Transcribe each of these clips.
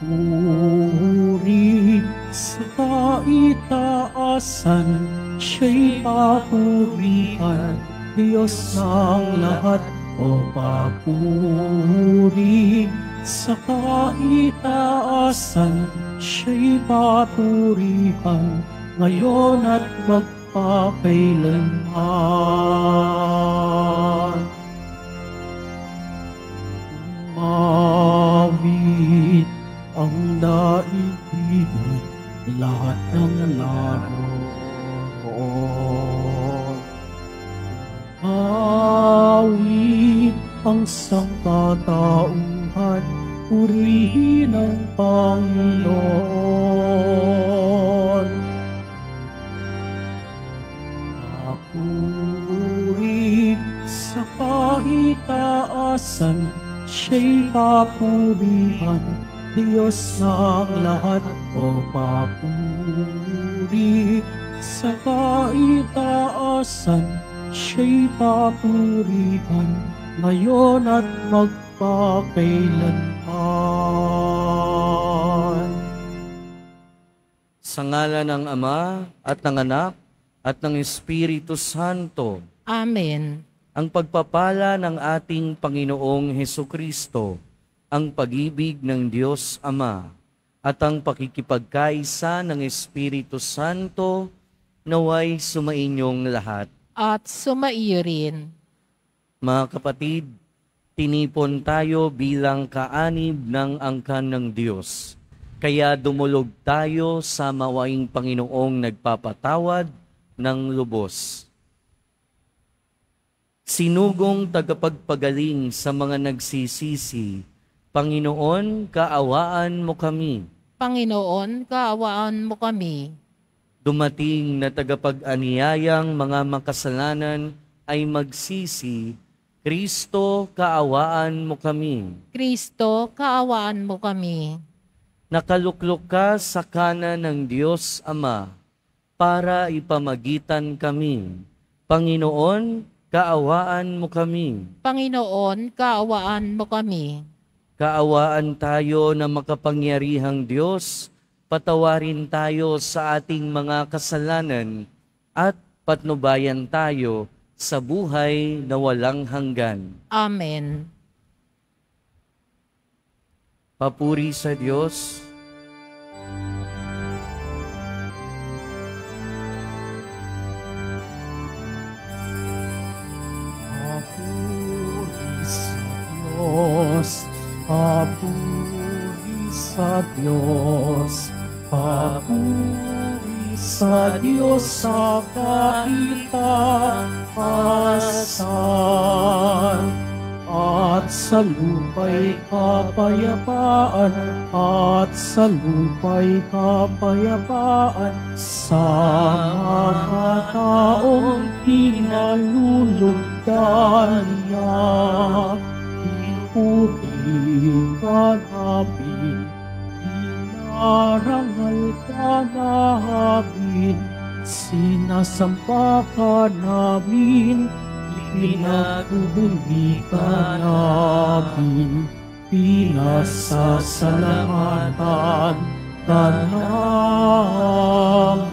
papuri sa kaitaasan, siya'y papurihan, Diyos ng lahat. O papuri sa kaitaasan, siya'y papurihan, ngayon at magpakailanman. Mawit ang daigdigan, lahat ng naroon. Mawit ang sangkatauhan, purihin ang Panginoon. Papuri sa kaitaasan, siya'y papurihan, Diyos ng lahat. O papuri sa kaitaasan, siya'y papurihan, ngayon at magpakailanman. Sa ngalan ng Ama at ng Anak at ng Espiritu Santo. Amen. Ang pagpapala ng ating Panginoong Hesukristo, ang pag-ibig ng Diyos Ama, at ang pakikipagkaisa ng Espiritu Santo, naway sumainyong lahat. At sumaiyo rin. Mga kapatid, tinipon tayo bilang kaanib ng angkan ng Diyos. Kaya dumulog tayo sa mawaing Panginoong nagpapatawad ng lubos. Sinugong tagapagpagaling sa mga nagsisisi, Panginoon, kaawaan mo kami. Panginoon, kaawaan mo kami. Dumating na tagapag-aniyayang mga makasalanan ay magsisi, Kristo, kaawaan mo kami. Kristo, kaawaan mo kami. Nakaluklok ka sa kanan ng Diyos Ama para ipamagitan kami. Panginoon, kaawaan mo kami. Panginoon, kaawaan mo kami. Kaawaan tayo na makapangyarihang Diyos, patawarin tayo sa ating mga kasalanan at patnubayan tayo sa buhay na walang hanggan. Amen. Papuri sa Diyos. Papuri sa Diyos, papuri sa Diyos, papuri sa Diyos sa kaitaasan. At sa lupa'y kapayapaan, at sa lupa'y kapayapaan, sa mga taong pinalulugdan niya. Puri ka namin, inarangal ka namin, sinasamba ka namin, pinagubuli ka namin, pinasasalamatan ka namin.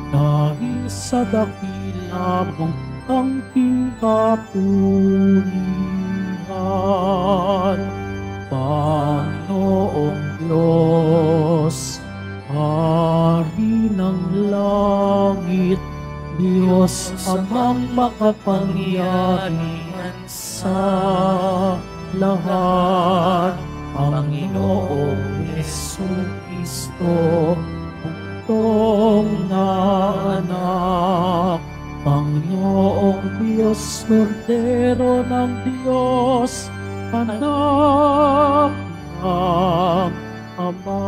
Dahil sa dakila mong angking kapulihan, Panginoong Diyos, Hari ng langit, Diyos Amang makapangyarihan sa lahat, Panginoong Jesucristo, bugtong na anak, Panginoong Diyos, Kordero ng Diyos, anak ng Ama.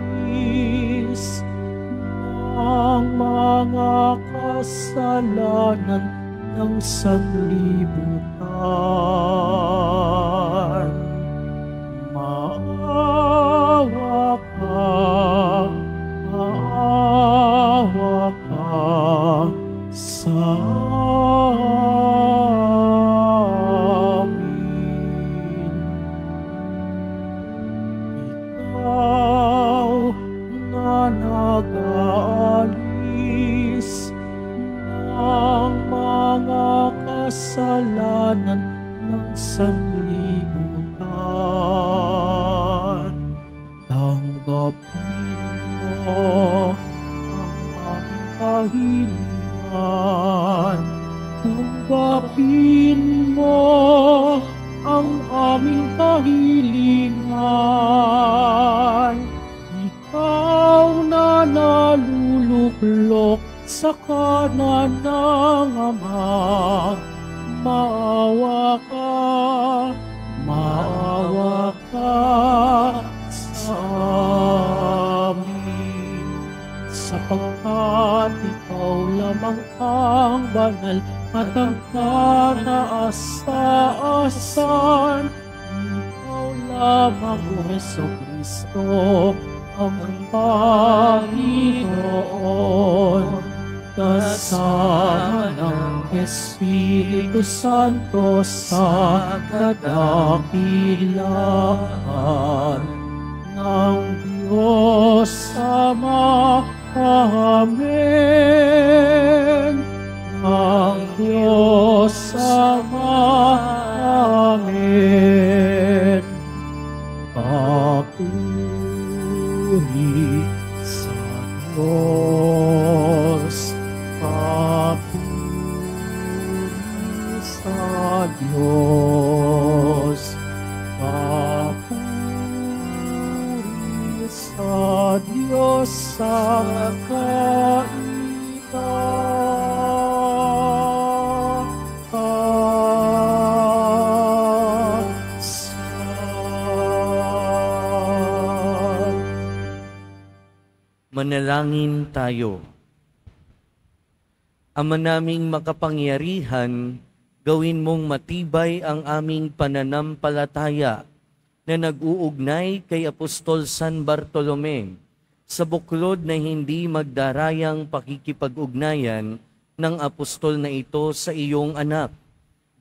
Nag-aalis ng mga kasalanan ng sanlibutan. Maawa ka sanlibutan. Tanggapin mo ang aming kahilingan. Tanggapin mo ang aming kahilingan. Ikaw na naluluklok sa kanan ng Ama, maawa ka sa amin. Sapagkat ikaw lamang ang banal at ang kataasan. Ikaw lamang, O Jesucristo, ang Panginoon, kasama ng Espiritu Santo sa kadakilaan ng Diyos Ama. Amen. Ng Diyos Ama. Amen. Papuri sa Diyos. Papuri sa Diyos. Papuri sa Diyos sa Manalangin tayo. Ama naming makapangyarihan, gawin mong matibay ang aming pananampalataya na nag-uugnay kay Apostol San Bartolome sa buklod na hindi magdarayang pakikipag-ugnayan ng apostol na ito sa iyong anak.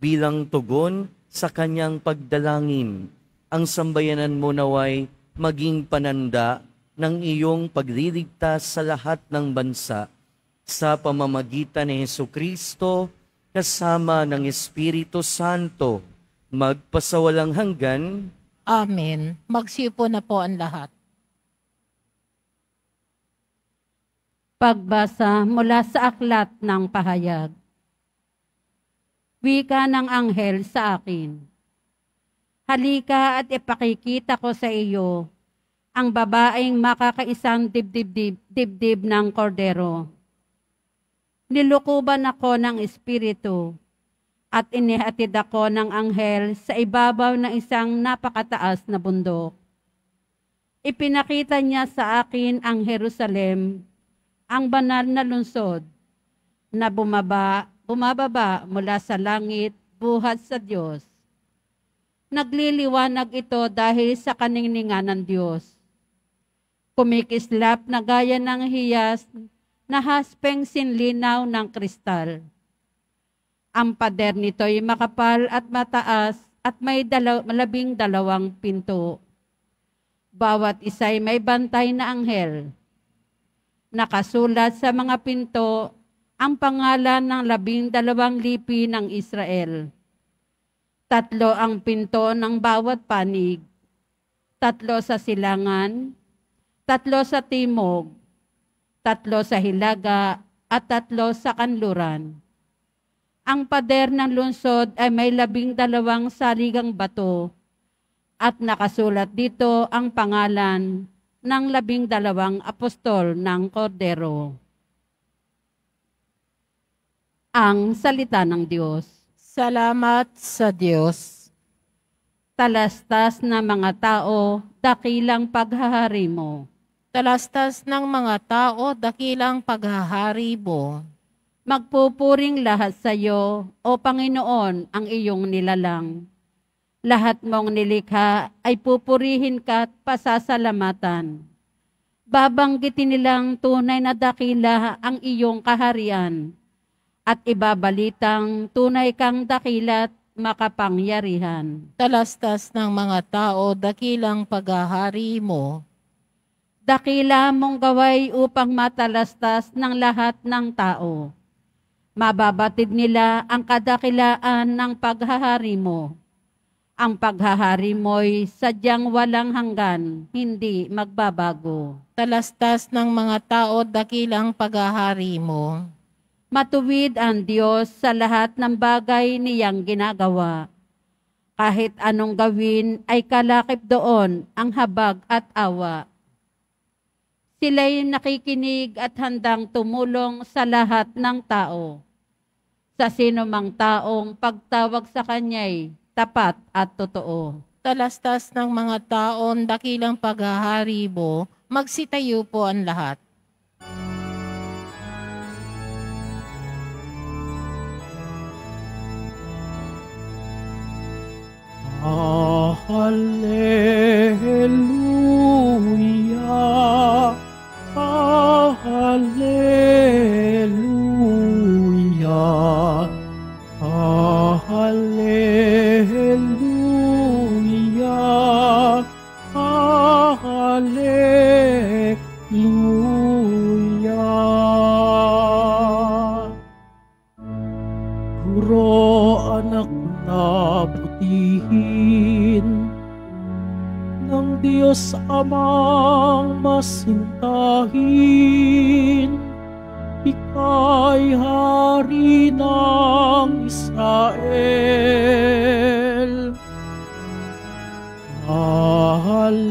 Bilang tugon sa kanyang pagdalangin, ang sambayanan mo naway maging pananda ng iyong pagliligtas sa lahat ng bansa sa pamamagitan ni Jesucristo kasama ng Espiritu Santo magpasawalang hanggan. Amen. Magsiupo na po ang lahat. Pagbasa mula sa aklat ng pahayag. Wika ng anghel sa akin. Halika at ipakikita ko sa iyo ang babaeng makakaisang dibdib ng kordero. Nilukuban ako ng espiritu at inihatid ako ng anghel sa ibabaw ng isang napakataas na bundok. Ipinakita niya sa akin ang Jerusalem, ang banal na lungsod, na bumababa mula sa langit buhat sa Diyos. Nagliliwanag ito dahil sa kaningningan ng Diyos. Kumikislap na gaya ng hiyas na haspeng sinlinaw ng kristal. Ang pader nito'y makapal at mataas at may 12 pinto. Bawat isa'y may bantay na anghel. Nakasulat sa mga pinto ang pangalan ng 12 lipi ng Israel. 3 ang pinto ng bawat panig, 3 sa silangan, 3 sa timog, 3 sa hilaga, at 3 sa kanluran. Ang pader ng lungsod ay may 12 saligang bato, at nakasulat dito ang pangalan ng 12 apostol ng Kordero. Ang salita ng Diyos. Salamat sa Diyos. Talastas na mga tao, dakilang paghahari mo. Talastas ng mga tao, dakilang paghahari mo. Magpupuring lahat sa iyo, O Panginoon, ang iyong nilalang. Lahat mong nilikha ay pupurihin ka at pasasalamatan. Babanggitin nilang tunay na dakila ang iyong kaharian at ibabalitang tunay kang dakila at makapangyarihan. Talastas ng mga tao, dakilang paghahari mo. Dakila mong gaway upang matalastas ng lahat ng tao. Mababatid nila ang kadakilaan ng paghahari mo. Ang paghahari mo'y sadyang walang hanggan, hindi magbabago. Talastas ng mga tao dakilang paghahari mo. Matuwid ang Diyos sa lahat ng bagay niyang ginagawa. Kahit anong gawin ay kalakip doon ang habag at awa. Sila'y nakikinig at handang tumulong sa lahat ng tao. Sa sino mang taong pagtawag sa Kanya'y tapat at totoo. Talastas ng mga taon dakilang paghahari mo, magsitayo po ang lahat. Hallelujah, Hallelujah, Hallelujah, Hallelujah. Guro anak na butihin ng Diyos Amang masintahin, ika'y hari ng Israel. Hallelujah,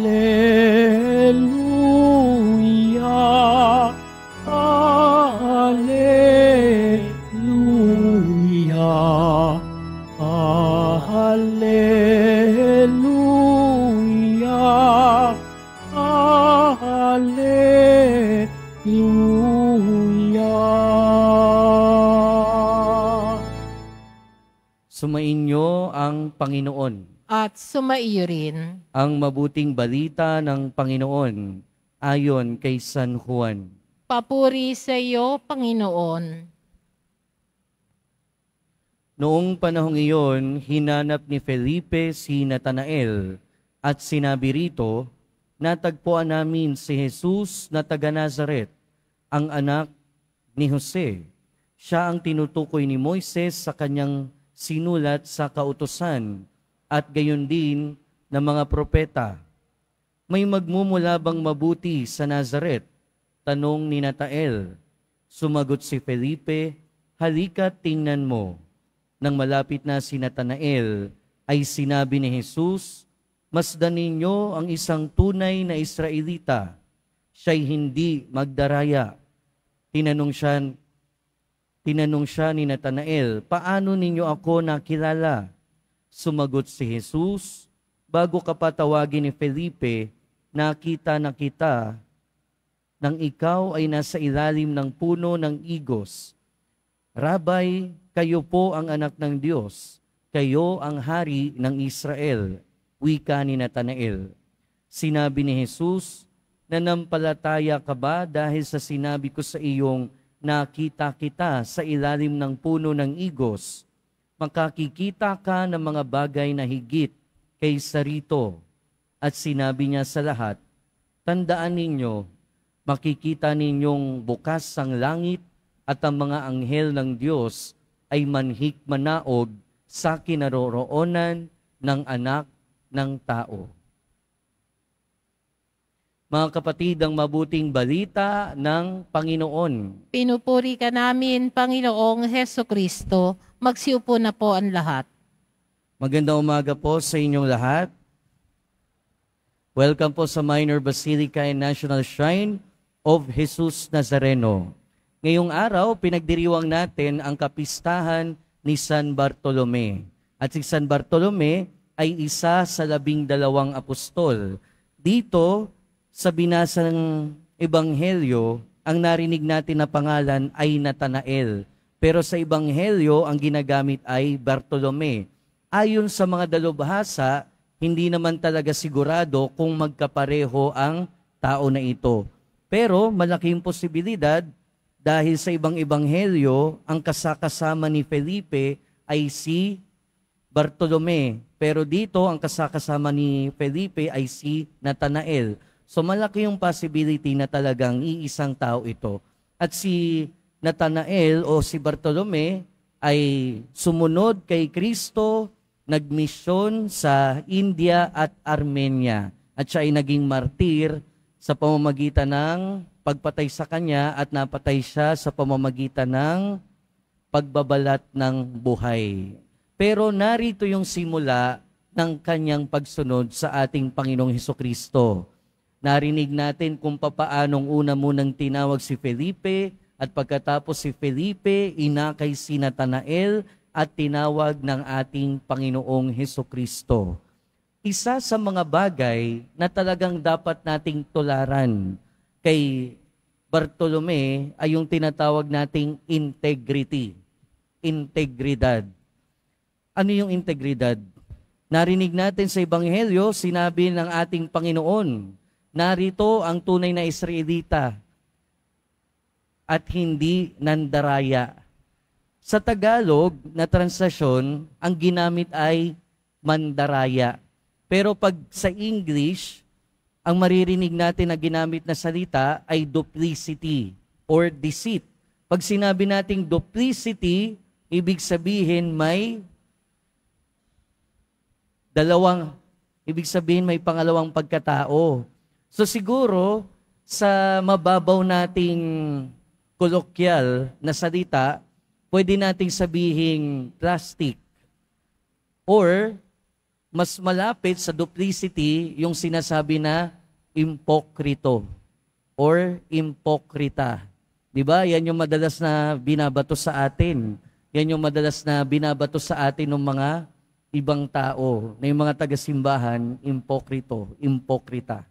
Hallelujah, Hallelujah, Hallelujah. Sumainyo ang Panginoon. At sumaiyo rin. Ang mabuting balita ng Panginoon ayon kay San Juan. Papuri sa iyo, Panginoon. Noong panahong iyon, hinanap ni Felipe si Natanael at sinabi rito, natagpuan namin si Jesus na taga Nazaret, ang anak ni Jose. Siya ang tinutukoy ni Moises sa kanyang sinulat sa kautusan at gayon din ng mga propeta. May magmumula bang mabuti sa Nazaret? Tanong ni Natanael. Sumagot si Felipe, halika tingnan mo. Nang malapit na si Natanael, ay sinabi ni Jesus, masdan ninyo ang isang tunay na Israelita. Siya'y hindi magdaraya. Tinanong siya ni Natanael, paano ninyo ako nakilala? Sumagot si Jesus, bago ka patawagin ni Felipe, nakita na kita nang ikaw ay nasa ilalim ng puno ng igos. Rabay, kayo po ang anak ng Diyos, kayo ang hari ng Israel, wika ni Natanael. Sinabi ni Jesus, nanampalataya ka ba dahil sa sinabi ko sa iyong nakita kita sa ilalim ng puno ng igos? Makakikita ka ng mga bagay na higit kaysa rito. At sinabi niya sa lahat, tandaan ninyo, makikita ninyong bukas ang langit at ang mga anghel ng Diyos ay manhik manaog sa kinaroroonan ng anak ng tao. Mga kapatid, ang mabuting balita ng Panginoon. Pinupuri ka namin, Panginoong Hesukristo. Magsiupo na po ang lahat. Magandang umaga po sa inyong lahat. Welcome po sa Minor Basilica and National Shrine of Jesus Nazareno. Ngayong araw, pinagdiriwang natin ang kapistahan ni San Bartolome. At si San Bartolome ay isa sa 12 apostol. Dito, sa binasang ebanghelyo, ang narinig natin na pangalan ay Natanael. Pero sa ebanghelyo, ang ginagamit ay Bartolome. Ayon sa mga dalubhasa, hindi naman talaga sigurado kung magkapareho ang tao na ito. Pero malaking posibilidad dahil sa ibang ebanghelyo, ang kasakasama ni Felipe ay si Bartolome. Pero dito, ang kasakasama ni Felipe ay si Natanael. So malaki yung possibility na talagang iisang tao ito. At si Natanael o si Bartolome ay sumunod kay Kristo nagmisyon sa India at Armenia. At siya ay naging martir sa pamamagitan ng pagpatay sa kanya at napatay siya sa pamamagitan ng pagbabalat ng buhay. Pero narito yung simula ng kanyang pagsunod sa ating Panginoong Hesukristo. Narinig natin kung papaanong una munang tinawag si Felipe at pagkatapos si Felipe, inakay si Natanael at tinawag ng ating Panginoong Hesukristo. Isa sa mga bagay na talagang dapat nating tularan kay Bartolome ay yung tinatawag nating integrity, integridad. Ano yung integridad? Narinig natin sa Ebanghelyo, sinabi ng ating Panginoon, narito ang tunay na Israelita at hindi nandaraya. Sa Tagalog na translasyon, ang ginamit ay mandaraya. Pero pag sa English, ang maririnig natin na ginamit na salita ay duplicity or deceit. Pag sinabi nating duplicity, ibig sabihin may may pangalawang pagkatao. So siguro, sa mababaw nating kolokyal na salita, pwede nating sabihin plastic. Or, mas malapit sa duplicity, yung sinasabi na impokrito or impokrita. Diba? Yan yung madalas na binabato sa atin. Yan yung madalas na binabato sa atin ng mga ibang tao, na yung mga taga-simbahan, impokrita.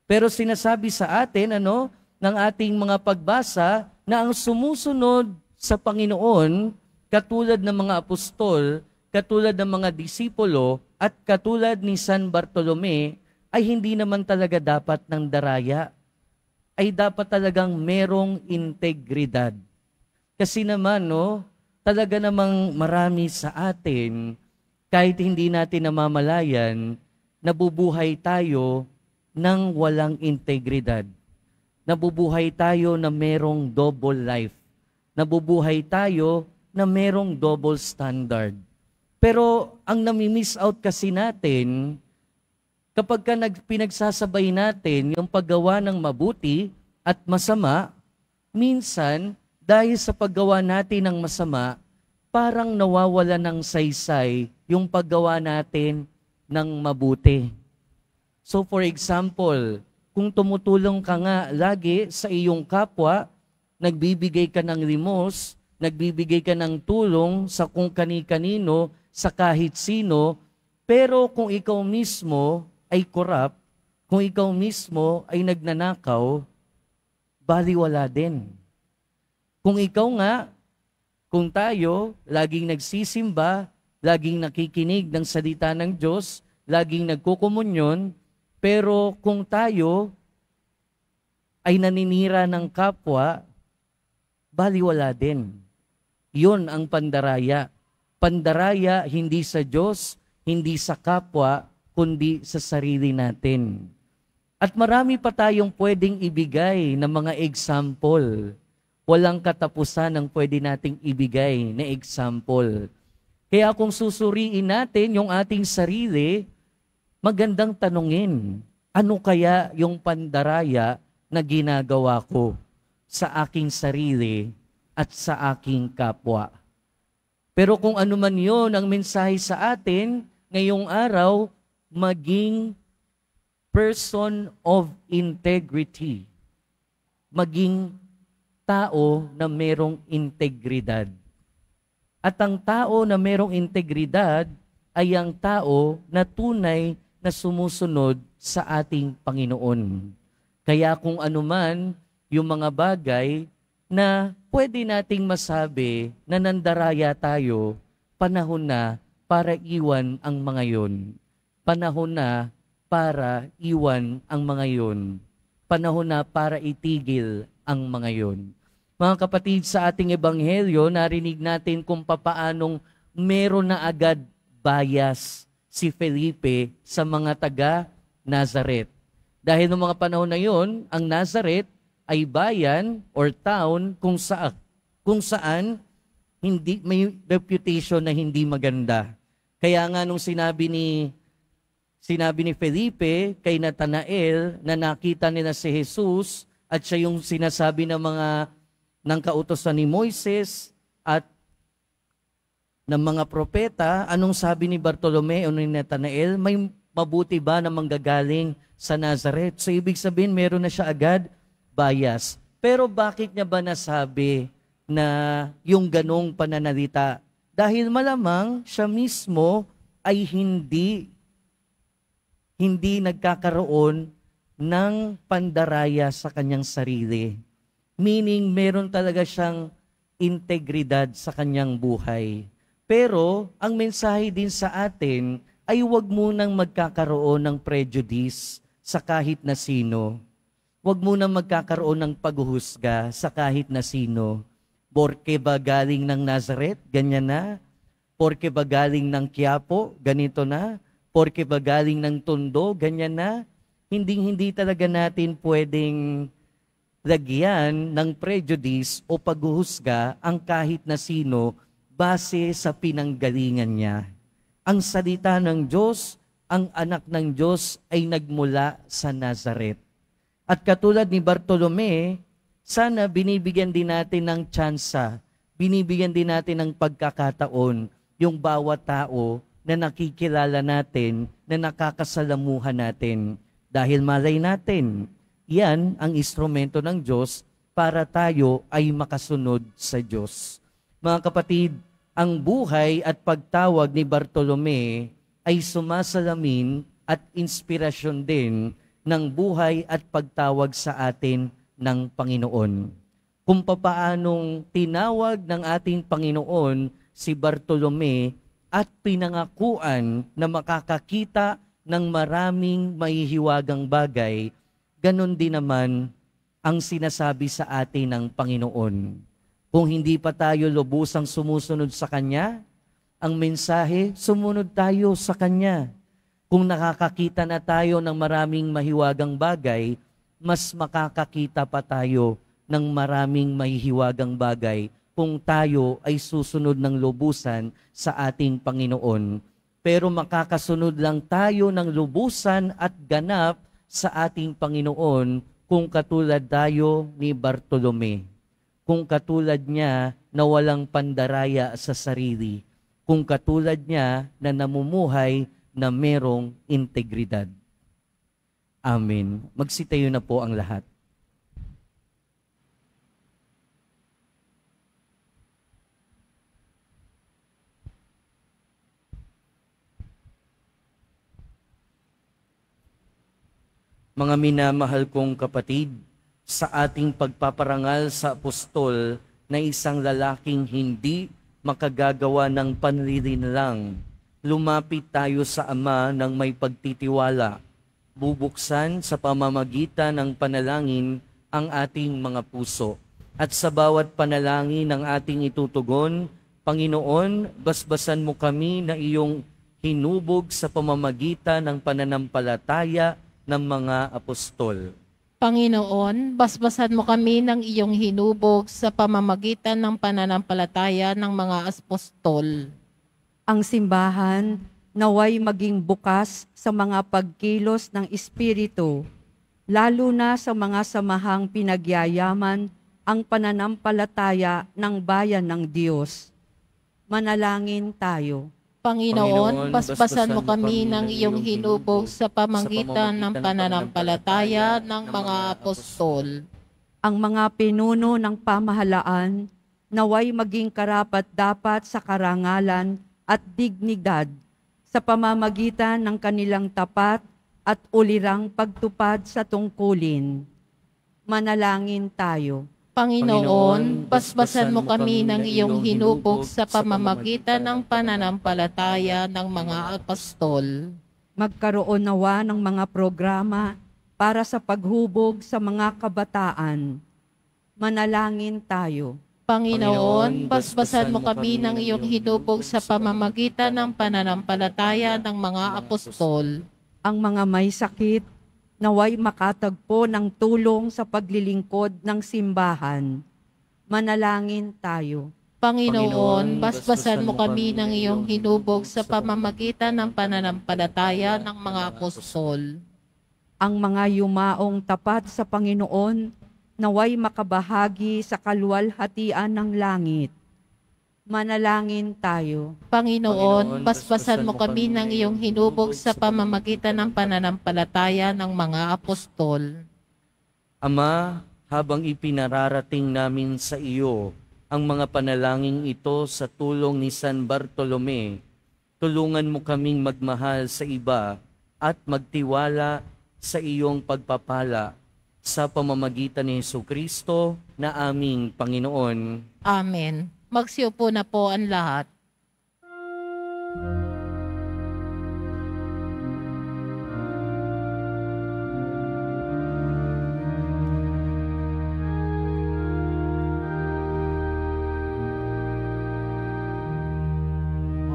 Pero sinasabi sa atin, ng ating mga pagbasa, na ang sumusunod sa Panginoon, katulad ng mga apostol, katulad ng mga disipulo, at katulad ni San Bartolome, ay hindi naman talaga dapat ng daraya. Ay dapat talagang merong integridad. Kasi naman, talaga namang marami sa atin, kahit hindi natin namamalayan, nabubuhay tayo ng walang integridad. Nabubuhay tayo na merong double life. Nabubuhay tayo na merong double standard. Pero ang nami-miss out kasi natin, kapag pinagsasabay natin yung paggawa ng mabuti at masama, minsan, dahil sa paggawa natin ng masama, parang nawawala ng saysay yung paggawa natin ng mabuti. So for example, kung tumutulong ka nga lagi sa iyong kapwa, nagbibigay ka ng limos, nagbibigay ka ng tulong sa kung kani-kanino, sa kahit sino, pero kung ikaw mismo ay corrupt, kung ikaw mismo ay nagnanakaw, baliwala din. Kung ikaw nga, kung tayo, laging nagsisimba, laging nakikinig ng salita ng Diyos, laging nagkukomunyon, pero kung tayo ay naninira ng kapwa, baliwala din. Yun ang pandaraya. Pandaraya hindi sa Diyos, hindi sa kapwa, kundi sa sarili natin. At marami pa tayong pwedeng ibigay ng mga example. Walang katapusan ang pwede nating ibigay na example. Kaya kung susuriin natin yung ating sarili, magandang tanungin, ano kaya yung pandaraya na ginagawa ko sa aking sarili at sa aking kapwa? Pero kung ano man yun ang mensahe sa atin, ngayong araw, maging person of integrity. Maging tao na merong integridad. At ang tao na merong integridad ay ang tao na tunay na sumusunod sa ating Panginoon. Kaya kung anuman yung mga bagay na pwede nating masabi na nandaraya tayo, panahon na para iwan ang mga yon. Panahon na para iwan ang mga yon. Panahon na para itigil ang mga yon. Mga kapatid, sa ating ebanghelyo, narinig natin kung papaanong meron na agad bias si Felipe sa mga taga-Nazaret. Dahil noong mga panahon na yon, ang Nazaret ay bayan or town kung saan hindi may reputation na hindi maganda. Kaya nga nung sinabi ni Felipe kay Natanael na nakita nila si Jesus at siya yung sinasabi ng kautosan ni Moises at ng mga propeta, anong sabi ni Bartolome o ni Natanael? May mabuti ba na manggagaling sa Nazareth? So ibig sabihin meron na siya agad bias. Pero bakit niya ba nasabi na yung ganong pananalita? Dahil malamang siya mismo ay hindi nagkakaroon ng pandaraya sa kanyang sarili. Meaning, meron talaga siyang integridad sa kanyang buhay. Pero, ang mensahe din sa atin ay huwag munang magkakaroon ng prejudice sa kahit na sino. Huwag munang magkakaroon ng paghuhusga sa kahit na sino. Porke ba galing ng Nazareth? Ganyan na. Porke ba galing ng Quiapo? Ganito na. Porke ba galing ng Tondo? Ganyan na. Hindi talaga natin pwedeng lagyan ng prejudice o paghuhusga ang kahit na sino base sa pinanggalingan niya. Ang salita ng Diyos, ang anak ng Diyos ay nagmula sa Nazareth. At katulad ni Bartolome, sana binibigyan din natin ng tsansa, binibigyan din natin ng pagkakataon yung bawat tao na nakikilala natin, na nakakasalamuhan natin. Dahil malay natin, yan ang instrumento ng Diyos para tayo ay makasunod sa Diyos. Mga kapatid, ang buhay at pagtawag ni Bartolome ay sumasalamin at inspirasyon din ng buhay at pagtawag sa atin ng Panginoon. Kung papaanong tinawag ng ating Panginoon si Bartolome at pinangakuan na makakakita ng maraming mahihiwagang bagay, ganon din naman ang sinasabi sa atin ng Panginoon. Kung hindi pa tayo lubusang sumusunod sa Kanya, ang mensahe, sumunod tayo sa Kanya. Kung nakakakita na tayo ng maraming mahiwagang bagay, mas makakakita pa tayo ng maraming mahihiwagang bagay kung tayo ay susunod ng lubusan sa ating Panginoon. Pero makakasunod lang tayo ng lubusan at ganap sa ating Panginoon kung katulad tayo ni Bartolome. Kung katulad niya na walang pandaraya sa sarili. Kung katulad niya na namumuhay na merong integridad. Amen. Magsitayo na po ang lahat. Mga minamahal kong kapatid, sa ating pagpaparangal sa apostol na isang lalaking hindi makagagawa ng panlilinlang, lumapit tayo sa Ama ng may pagtitiwala, bubuksan sa pamamagitan ng panalangin ang ating mga puso. At sa bawat panalangin ng ating itutugon, Panginoon, basbasan mo kami na iyong hinubog sa pamamagitan ng pananampalataya ng mga apostol. Panginoon, basbasan mo kami ng iyong hinubog sa pamamagitan ng pananampalataya ng mga apostol. Ang simbahan naway maging bukas sa mga pagkilos ng Espiritu, lalo na sa mga samahang pinagyayaman ang pananampalataya ng bayan ng Diyos. Manalangin tayo. Panginoon, basbasan mo kami ng iyong hinubog sa pamamagitan ng pananampalataya ng mga apostol. Ang mga pinuno ng pamahalaan naway maging karapat-dapat sa karangalan at dignidad sa pamamagitan ng kanilang tapat at ulirang pagtupad sa tungkulin. Manalangin tayo. Panginoon, basbasan mo kami ng iyong hinubog sa pamamagitan ng pananampalataya ng mga apostol. Magkaroon nawa ng mga programa para sa paghubog sa mga kabataan. Manalangin tayo. Panginoon, basbasan mo kami ng iyong hinubog sa pamamagitan ng pananampalataya ng mga apostol. Ang mga may sakit, naway makatagpo ng tulong sa paglilingkod ng simbahan. Manalangin tayo. Panginoon, basbasan mo kami ng iyong hinubog sa pamamagitan ng pananampalataya ng mga apostol. Ang mga yumaong tapat sa Panginoon, naway makabahagi sa kaluwalhatian ng langit. Manalangin tayo. Panginoon, basbasan mo kami ng iyong hinubog sa pamamagitan ng pananampalataya ng mga apostol. Ama, habang ipinararating namin sa iyo ang mga panalangin ito sa tulong ni San Bartolome, tulungan mo kaming magmahal sa iba at magtiwala sa iyong pagpapala sa pamamagitan ni Jesucristo na aming Panginoon. Amen. Magsiupo na po ang lahat.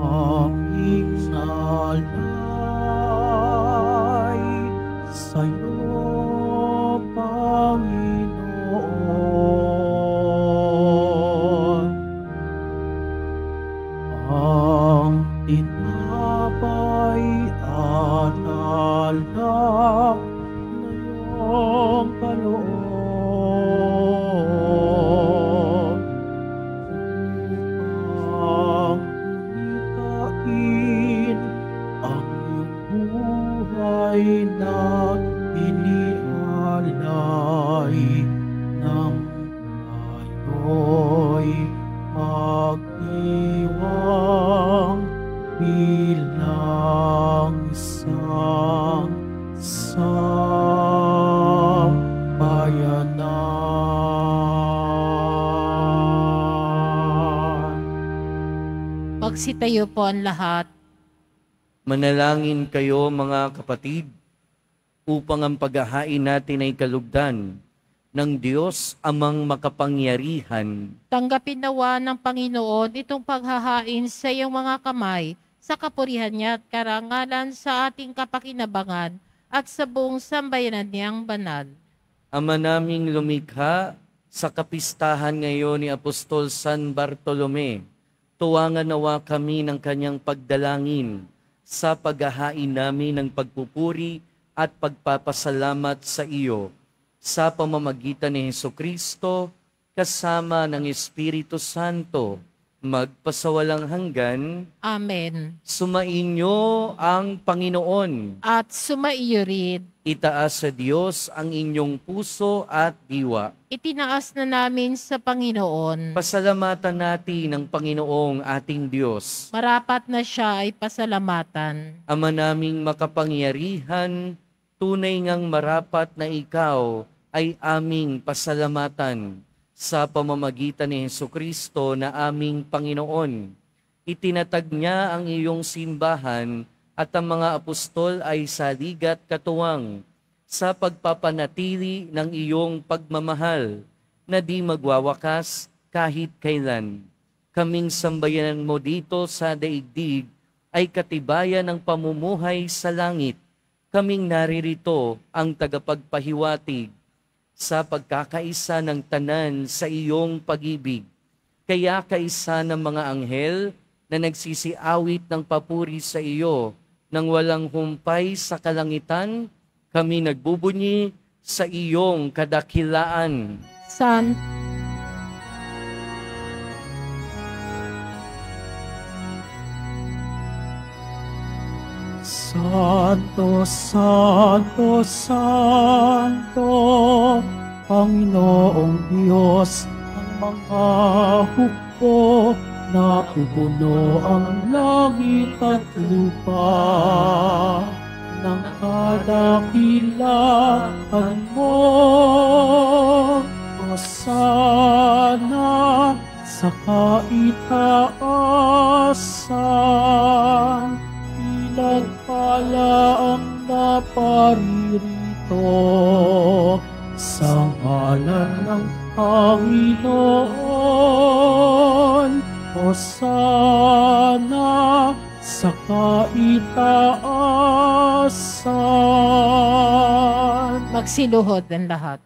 Aking salay sa'yo, Panginoon. Ang tinapay at alak na iyong kaloob upang unitain ang iyong buhay na inialay ng tayo'y magdiwang bilang isang sambayanan. Magsitayo po ang lahat. Manalangin kayo mga kapatid, upang ang paghahain natin ay kalugdan ng Diyos amang makapangyarihan. Tanggapin nawa ng Panginoon itong paghahain sa iyong mga kamay sa kapurihan niya at karangalan sa ating kapakinabangan at sa buong sambayanan niyang banal. Ama naming lumikha, sa kapistahan ngayon ni Apostol San Bartolome, tuwangan nawa kami ng kanyang pagdalangin sa paghahain namin ng pagpupuri at pagpapasalamat sa iyo sa pamamagitan ni Jesucristo kasama ng Espiritu Santo, magpasawalang hanggan. Amen. Sumainyo ang Panginoon. At sumaiyo rin. Itaas sa Diyos ang inyong puso at diwa. Itinaas na namin sa Panginoon. Pasalamatan natin ang Panginoong ating Diyos. Marapat na siya ay pasalamatan. Ama naming makapangyarihan, tunay ngang marapat na ikaw ay aming pasalamatan sa pamamagitan ni Jesucristo na aming Panginoon. Itinatag niya ang iyong simbahan at ang mga apostol ay saligat katuwang sa pagpapanatili ng iyong pagmamahal na di magwawakas kahit kailan. Kaming sambayanan mo dito sa daigdig ay katibayan ng pamumuhay sa langit. Kaming naririto ang tagapagpahiwatig sa pagkakaisa ng tanan sa iyong pag-ibig. Kaya kaisa ng mga anghel na nagsisiawit ng papuri sa iyo nang walang humpay sa kalangitan, kami nagbubunyi sa iyong kadakilaan. San Santo, Santo, Santo, Panginoong Diyos ng mga hukbo, na pupuno ang langit at lupa ng kadakilaan mo. Hosana sa kaitaasan, pinagpala ang naparirito sa ngalan ng Panginoon. Hosana sa kaitaasan. magsiluhod ang lahat.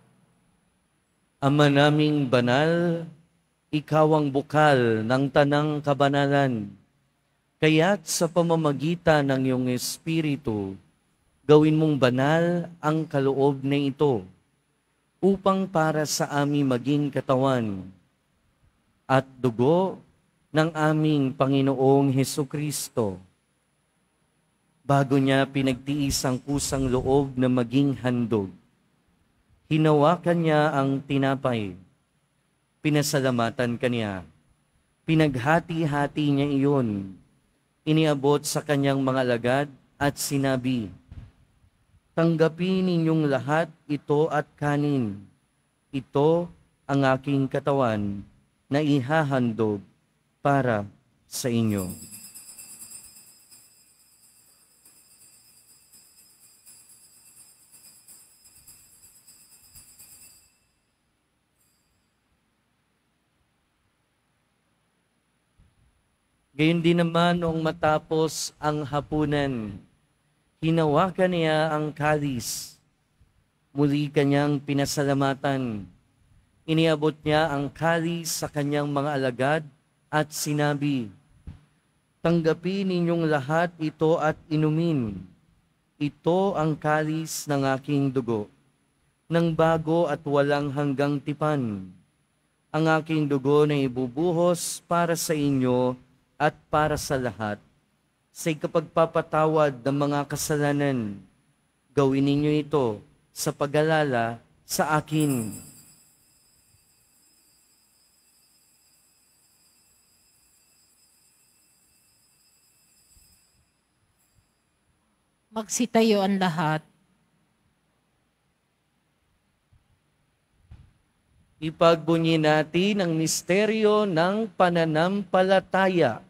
Ama naming banal, Ikaw ang bukal ng tanang kabanalan. Kaya't sa pamamagitan ng iyong Espiritu, gawin mong banal ang kaloob na ito, upang para sa aming maging katawan at dugo ng aming Panginoong Hesukristo. Bago niya pinagtiis ang kusang loob na maging handog, hinawakan niya ang tinapay, pinasalamatan kaniya, pinaghati-hati niya iyon, iniabot sa kanyang mga alagad at sinabi, "Tanggapin ninyong lahat ito at kanin. Ito ang aking katawan na ihahandog para sa inyo." Gayon din naman noong matapos ang hapunan, hinawakan niya ang kalis. Muli kanyang pinasalamatan. Iniabot niya ang kalis sa kanyang mga alagad at sinabi, "Tanggapin ninyong lahat ito at inumin. Ito ang kalis ng aking dugo, ng bago at walang hanggang tipan. Ang aking dugo na ibubuhos para sa inyo at para sa lahat, sa ikapagpapatawad ng mga kasalanan. Gawin ninyo ito sa pag-alala sa akin." Magsitayo ang lahat. Ipagbunyi natin ang misteryo ng pananampalataya.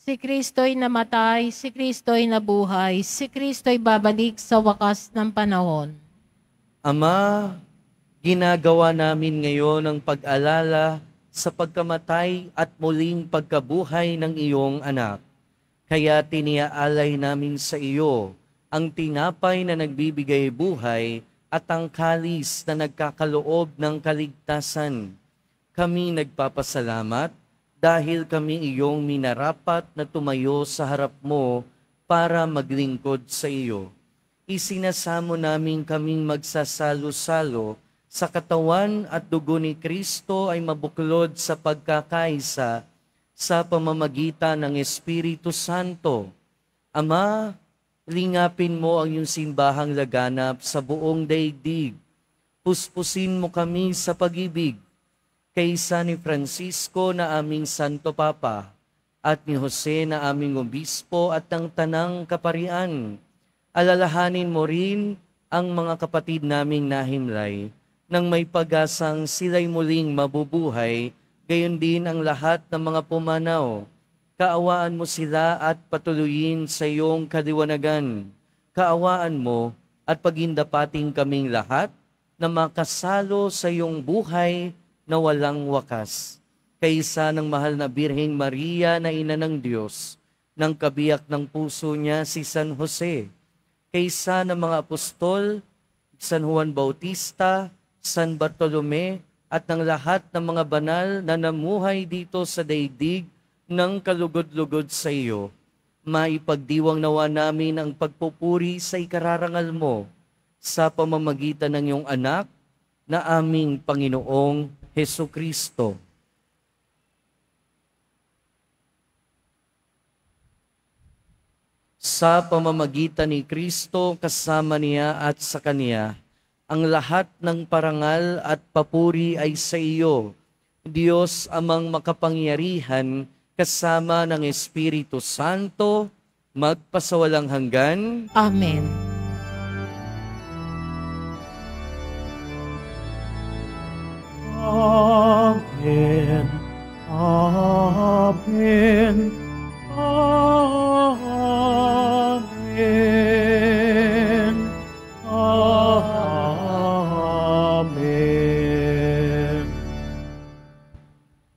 Si Kristo'y namatay, si Kristo'y nabuhay, si Kristo'y babalik sa wakas ng panahon. Ama, ginagawa namin ngayon ang pag-alala sa pagkamatay at muling pagkabuhay ng iyong anak. Kaya tiniaalay namin sa iyo ang tinapay na nagbibigay buhay at ang kalis na nagkakaloob ng kaligtasan. Kami nagpapasalamat dahil kami iyong minarapat na tumayo sa harap mo para maglingkod sa iyo. Isinasamo namin kaming magsasalo-salo sa katawan at dugo ni Kristo ay mabuklod sa pagkakaisa sa pamamagitan ng Espiritu Santo. Ama, lingapin mo ang iyong simbahang laganap sa buong daigdig. Puspusin mo kami sa pag-ibig kaysa ni Francisco na aming Santo Papa at ni Jose na aming Obispo at ng Tanang Kaparian. Alalahanin mo rin ang mga kapatid naming nahimlay nang may pag-asang sila'y muling mabubuhay, gayon din ang lahat ng mga pumanaw. Kaawaan mo sila at patuloyin sa iyong kaliwanagan. Kaawaan mo at pagindapating kaming lahat na makasalo sa iyong buhay na walang wakas. Kaysa ng mahal na Birheng Maria na ina ng Diyos, ng kabiyak ng puso niya si San Jose, kaysa ng mga apostol, San Juan Bautista, San Bartolome, at ng lahat ng mga banal na namuhay dito sa daigdig ng kalugod-lugod sa iyo, maipagdiwang nawa namin ang pagpupuri sa ikararangal mo sa pamamagitan ng iyong anak na aming Panginoong Hesukristo. Sa pamamagitan ni Kristo, kasama niya at sa Kaniya, ang lahat ng parangal at papuri ay sa iyo, Diyos amang makapangyarihan, kasama ng Espiritu Santo, magpasawalang hanggan. Amen. Amen. Amen. Amen. Amen.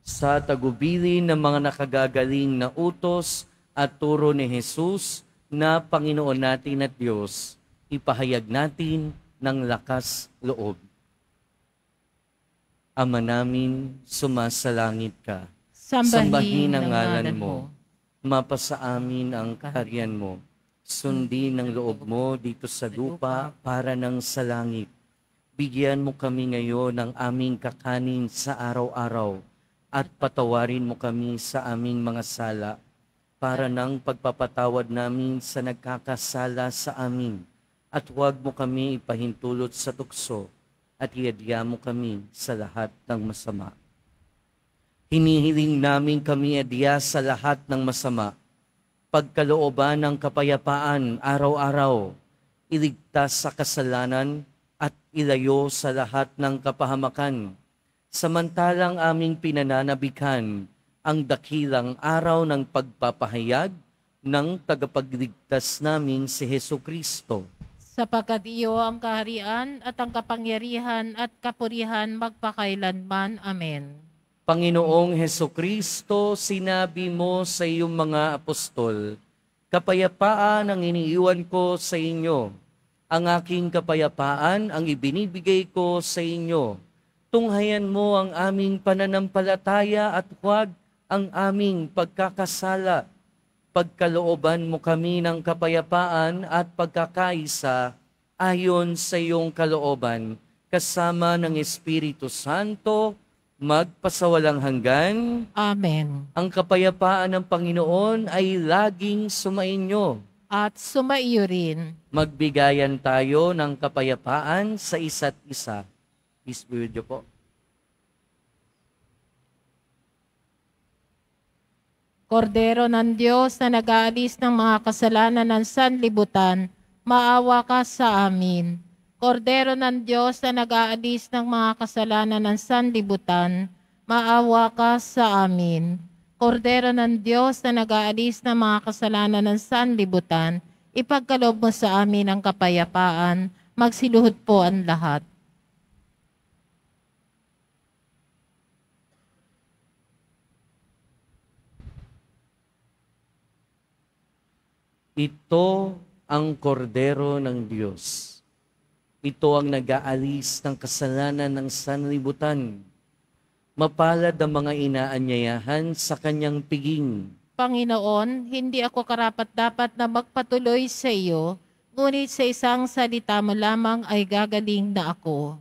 Sa tagubilin ng mga nakagagaling na utos at turo ni Jesus na Panginoon natin at Diyos, ipahayag natin ng lakas loob. Ama namin, sumasalangit ka. Sambahin ang ngalan mo. Mapasa amin ang kaharian mo. Sundin ang loob mo dito sa lupa para nang sa langit. Bigyan mo kami ngayon ng aming kakanin sa araw-araw at patawarin mo kami sa aming mga sala para nang pagpapatawad namin sa nagkakasala sa amin. At huwag mo kami ipahintulot sa tukso at iadya mo kami sa lahat ng masama. Hinihiling namin kami adya sa lahat ng masama, pagkalooban ng kapayapaan araw-araw, iligtas sa kasalanan at ilayo sa lahat ng kapahamakan, samantalang aming pinananabikan ang dakilang araw ng pagpapahayag ng tagapagligtas namin si Hesukristo. Sapagkat iyo ang kaharian at ang kapangyarihan at kapurihan magpakailanman. Amen. Panginoong Hesukristo, sinabi mo sa iyong mga apostol, kapayapaan ang iniiwan ko sa inyo. Ang aking kapayapaan ang ibinibigay ko sa inyo. Tunghayan mo ang aming pananampalataya at huwag ang aming pagkakasala. Pagkalooban mo kami ng kapayapaan at pagkakaisa ayon sa iyong kalooban, kasama ng Espiritu Santo, magpasawalang hanggan. Amen. Ang kapayapaan ng Panginoon ay laging sumainyo. At sumaiyo rin. Magbigayan tayo ng kapayapaan sa isa't isa. Peace be with you po. Kordero ng Diyos na nag-aalis ng mga kasalanan ng sanlibutan, maawa ka sa amin. Kordero ng Diyos na nag-aalis ng mga kasalanan ng sanlibutan, maawa ka sa amin. Kordero ng Diyos na nag-aalis ng mga kasalanan ng sanlibutan, ipagkaloob mo sa amin ang kapayapaan, magsiluhod po ang lahat. Ito ang kordero ng Diyos. Ito ang nag-aalis ng kasalanan ng sanlibutan. Mapalad ang mga inaanyayahan sa kanyang piging. Panginoon, hindi ako karapat-dapat na magpatuloy sa iyo, ngunit sa isang salita mo lamang ay gagaling na ako.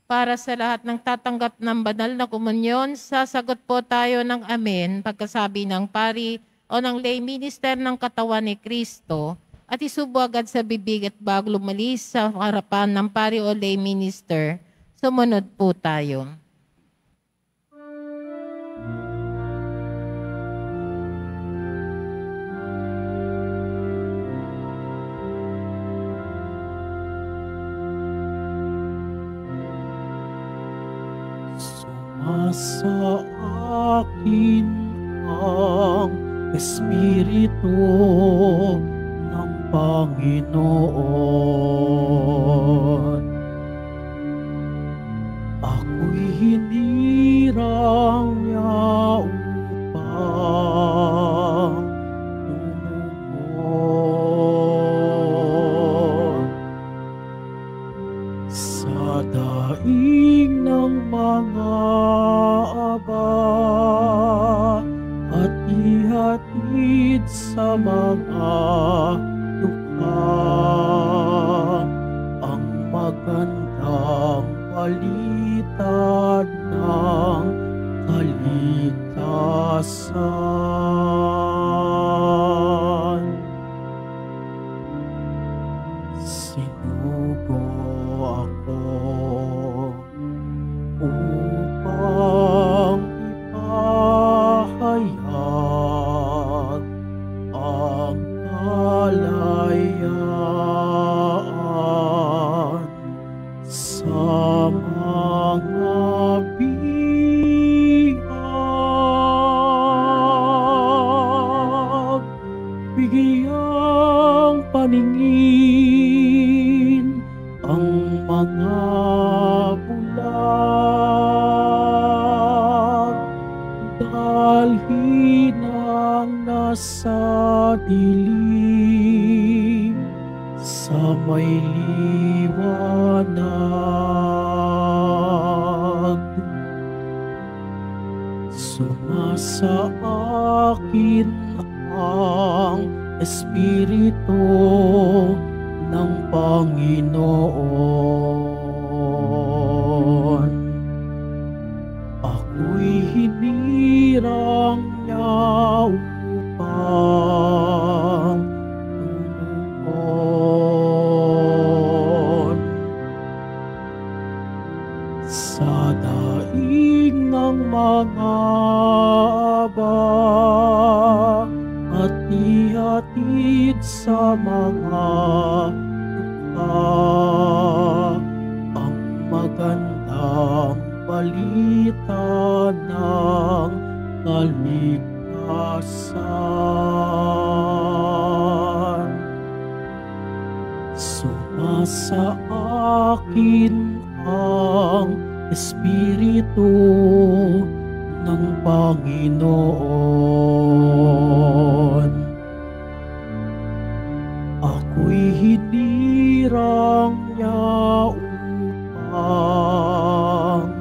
Para sa lahat ng tatanggap ng banal na komunyon, sasagot po tayo ng amen pagkasabi ng pari o ng lay minister ng katawan ni Kristo at isubo agad sa bibig at bago lumalis sa harapan ng pari o lay minister, sumunod po tayo. Sa akin ang Espiritu ng Panginoon. Ako'y hinirang niya upang tumugon sa daing ng mga at ihatid sa mga dukha ang magandang balita ng kaligtasan. Sinugo ako upang ipahayag ang kalayaan sa mga bihag. Bigyang paningin ang mga bulag, dalhin ang nasa dilim sa may liwanag. Sumasa akin ang Espiritu ng Panginoon. Ako'y hinirang niya upang tumugon sa daing ng mga aba at ihatid sa mga dukha ang magandang balita ng kaligtasan. Sumasa akin ang Espiritu ng Panginoon. Ako'y hinirang niya upang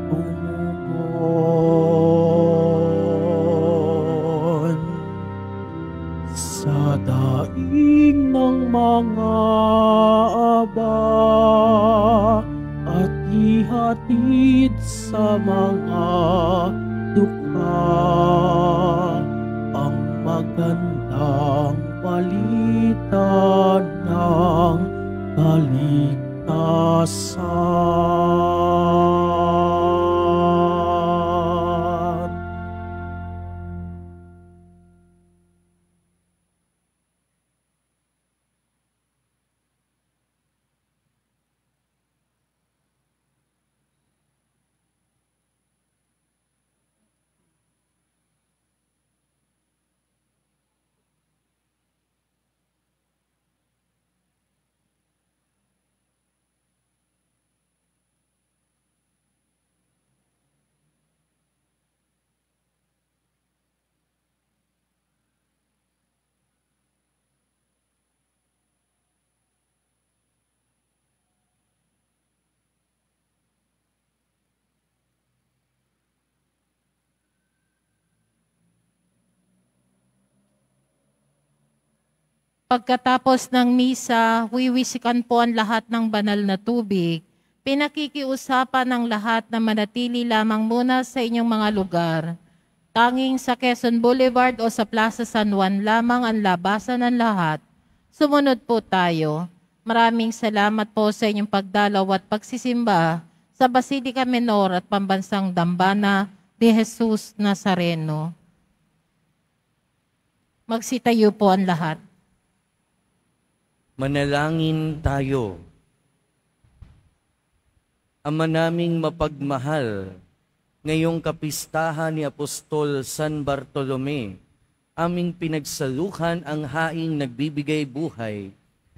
tumugon sa daing ng mga aba at ihatid sa mga dukha ang magandang balita ng kaligtasan. Pagkatapos ng misa, wiwisikan po ang lahat ng banal na tubig. Pinakikiusapan ng lahat na manatili lamang muna sa inyong mga lugar. Tanging sa Quezon Boulevard o sa Plaza San Juan lamang ang labasan ng lahat. Sumunod po tayo. Maraming salamat po sa inyong pagdalaw at pagsisimba sa Basilica Menor at Pambansang Dambana de Jesus Nazareno. Magsitayo po ang lahat. Manalangin tayo. Ama naming mapagmahal, ngayong kapistahan ni Apostol San Bartolome, aming pinagsaluhan ang haing nagbibigay buhay.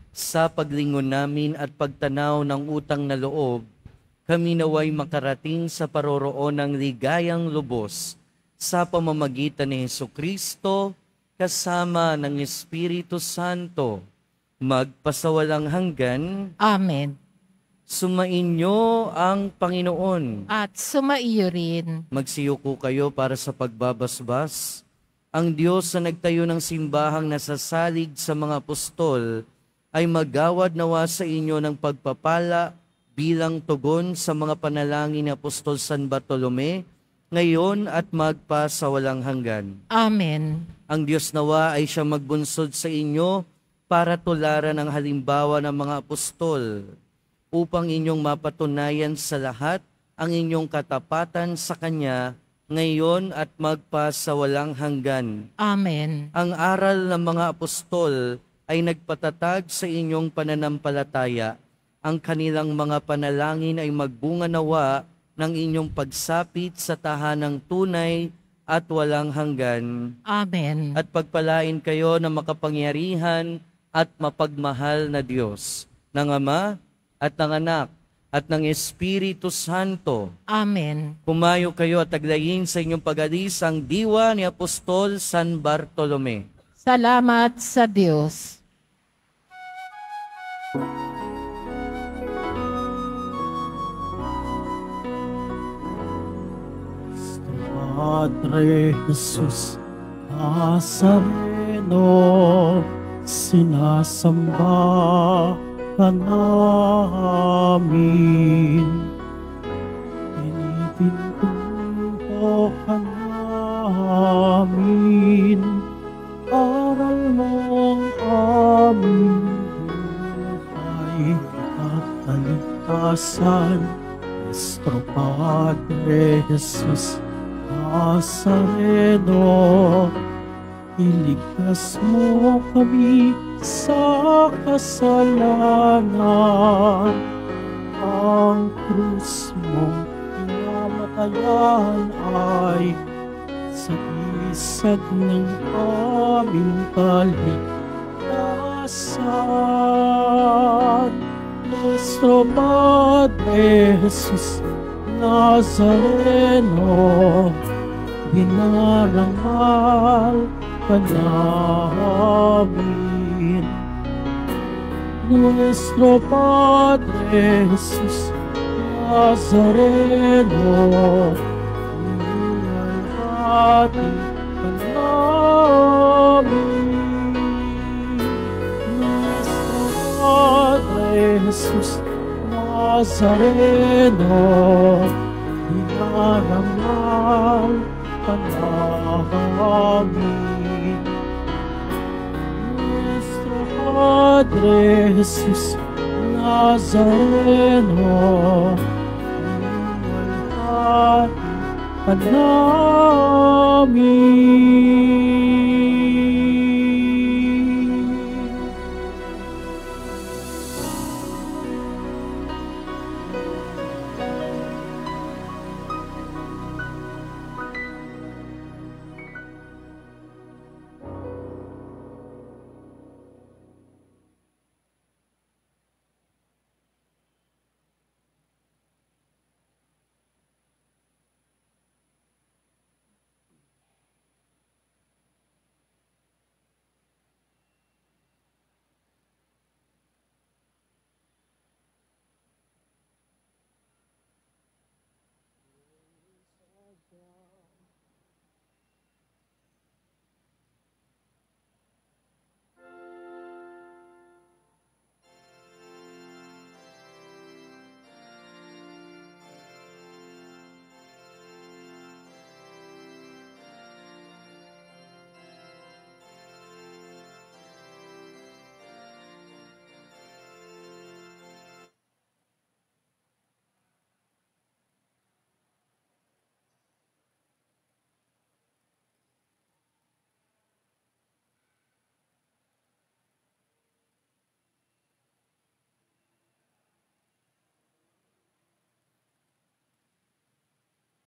Sa paglingon namin at pagtanaw ng utang na loob, kami naway makarating sa paroroon ng ligayang lubos sa pamamagitan ni Hesukristo kasama ng Espiritu Santo, magpasawalang hanggan. Amen. Sumainyo ang Panginoon. At sumaiyo rin. Magsiyuko kayo para sa pagbabasbas. Ang Diyos na nagtayo ng simbahang nasasalig sa mga apostol ay magawad nawa sa inyo ng pagpapala bilang tugon sa mga panalangin ni Apostol San Bartolome ngayon at magpasawalang hanggan. Amen. Ang Diyos nawa ay siya magbunsod sa inyo para tularan ang halimbawa ng mga apostol, upang inyong mapatunayan sa lahat ang inyong katapatan sa Kanya, ngayon at magpasawalang hanggan. Amen. Ang aral ng mga apostol ay nagpatatag sa inyong pananampalataya. Ang kanilang mga panalangin ay magbunga nawa ng inyong pagsapit sa tahanang tunay at walang hanggan. Amen. At pagpalain kayo ng makapangyarihan at mapagmahal na Diyos, ng Ama at ng Anak at ng Espiritu Santo. Amen. Kumayo kayo at taglayin sa inyong pag-alis ang diwa ni Apostol San Bartolome. Salamat sa Diyos. Padre Jesus Nazareno, sinasamba ka namin. Pinipintuho ka namin, aral mong aming buhay at kaligtasan. Nuestro Padre Jesus Nazareno, iligtas mo kami sa kasalanan. Ang krus mong pinamatayan ay sagisag ng aming kaligtasan. Nuestro Padre Jesus Nazareno, dinarangal ka namin. Nuestro Padre Jesus Nazareno, dinalhati ka namin. Nuestro Padre Jesus Nazareno, dinarangal ka namin. Nuestro Padre Jesus Nazareno, dinalhati ka namin.